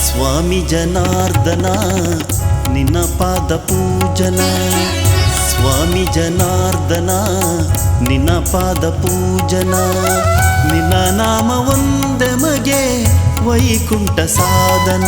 ಸ್ವಾಮಿ ಜನಾರ್ದನ ನಿನ್ನ ಪಾದ ಪೂಜನ, ಸ್ವಾಮಿ ಜನಾರ್ದನ ನಿನ್ನ ಪಾದ ಪೂಜನ, ನಿನ್ನ ನಾಮ ಒಂದೇ ಮಗೆ ವೈಕುಂಠ ಸಾಧನ.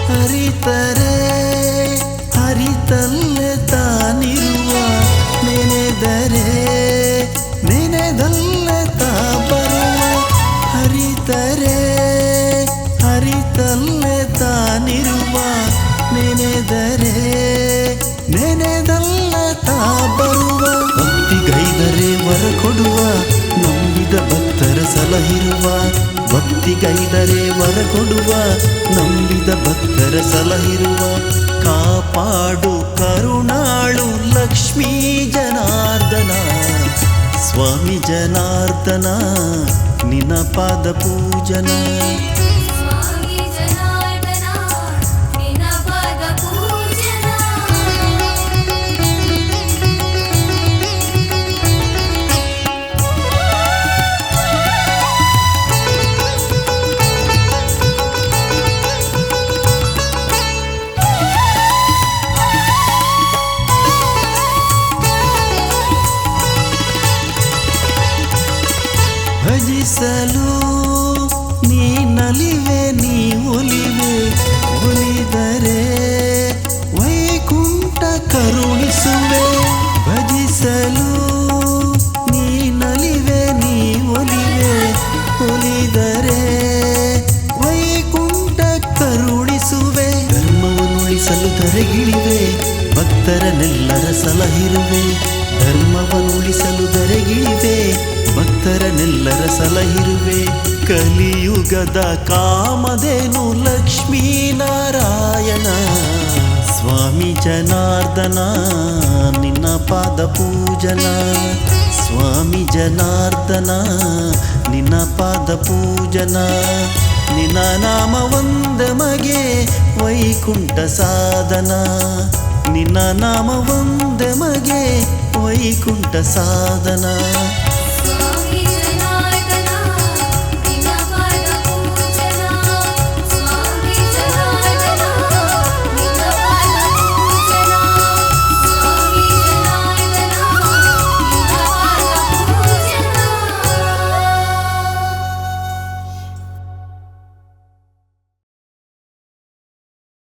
ಹರಿತರೆ ಹರಿತಲ್ಲೇ ತಾನಿರುವ, ನೆನೆದರೆ ನೆನೆದಲ್ಲೇ ತಾ ಬರುವ. ಹರಿತರೆ ಹರಿತಲ್ಲೇ ತಾನಿರುವ, ನೆನೆದರೆ ನೆನೆದಲ್ಲೇ ತಾ ಬರುವ. ಭಕ್ತಿಗೈದರೆ ವರ ಕೊಡುವ, ನಂಬಿದ ಭಕ್ತರ ಸಲಹಿರುವ. ಭಕ್ತಿಗೈದರೆ ವರ ಕೊಡುವ, ನಂಬಿದ ಭಕ್ತರ ಸಲಹಿರುವ. ಕಾಪಾಡು ಕರುಣಾಳು ಲಕ್ಷ್ಮೀ ಜನಾರ್ದನ, ಸ್ವಾಮಿ ಜನಾರ್ದನ ನಿನ್ನ ಪಾದ ಪೂಜನ. ಭಜಿಸಲು ನೀ ನಲಿವೆ ನೀ ಒಲಿವೆ, ಒಲಿದರೆ ವೈಕುಂಠ ಕರುಣಿಸುವೆ. ಭಜಿಸಲು ನೀ ನಲಿವೆ ನೀ ಒಲಿವೆ, ಒಲಿದರೆ ವೈಕುಂಠ ಕರುಣಿಸುವೆ. ಧರ್ಮವನ್ನು ಉಳಿಸಲು ಧರೆಗಿಳಿವೆ, ಭಕ್ತರನ್ನೆಲ್ಲರ ಸಲಹಿರುವೆ. ಧರ್ಮವನ್ನು ಉಳಿಸಲು ಧರೆಗಿಳಿವೆ, ಭಕ್ತರನ್ನೆಲ್ಲರ ಸಲಹಿರುವೆ. ಕಲಿಯುಗದ ಕಾಮಧೇನು ಲಕ್ಷ್ಮೀನಾರಾಯಣ, ಸ್ವಾಮಿ ಜನಾರ್ದನ ನಿನ್ನ ಪಾದ ಪೂಜನ. ಸ್ವಾಮಿ ಜನಾರ್ದನ ನಿನ್ನ ಪಾದ ಪೂಜನ, ನಿನ್ನ ನಾಮ ಒಂದೇ ಮಗೆ ವೈಕುಂಠ ಸಾಧನ. ನಿನ್ನ ನಾಮ ಒಂದೇ ಮಗೆ ವೈಕುಂಠ ಸಾಧನ.